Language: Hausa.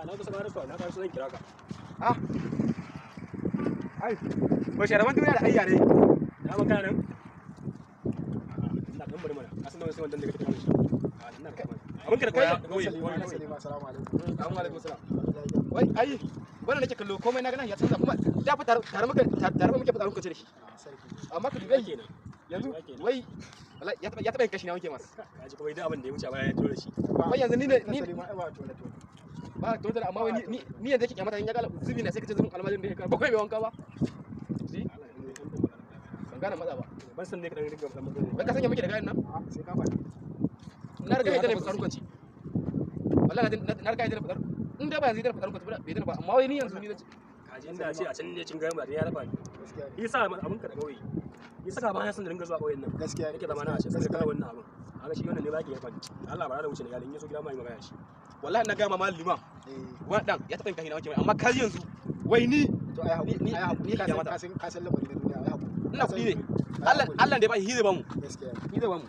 na kusa ba ka na ka so zan kira ka ai ba sharaban duniya da ayya ne na maka nan ina kan bari mana asan da wasu wannan da kake kawo shi ina ka abin ka da koya assalamu alaikum salam wai ai wannan nake kallo komai na ga nan ya canza kuma da fa tare muke fitsarin ku ce da shi amma ka dubai kenan yanzu wai wallahi ya taba yin kashi na wanke masa kaji kawai da abin da ya wuce baya ya tura shi wai yanzu ni ba to da amma ni yanzu yake kyamata in ya gala zubi na sai kace zubin almajirin da yake ba kai bai wanka ba ban gane maza ba ban san ne ka dan riga magana wai ka sanya miki da gayan nan sai ka faɗi na riga ya dana fitsarin kwanci wallahi na riga ya dana fitsarin in da ba yanzu ya dana fitsarin kwanci bai dana ba amma wai ni yanzu ni nace kaji inda ce a can ne cin gayan ba ya raba ni yasa abin ka da kauye yasa ba ya san da ringa zuwa kauyen nan gaskiya yake zama na a can sai ka wannan abin haka shi wannan ne baki ya fadi Allah ba da wuce ne galin yaso gida mai magana shi wallahi na ga mama liman wannan ya taba yin kahina wanke mai amma kaji yanzu wai ni to ai hakuri ni ka san lamari na duniya ai hakuri ina kudi ne Allah da ya ba shi zai ba mu gaskiya ni zai ba mu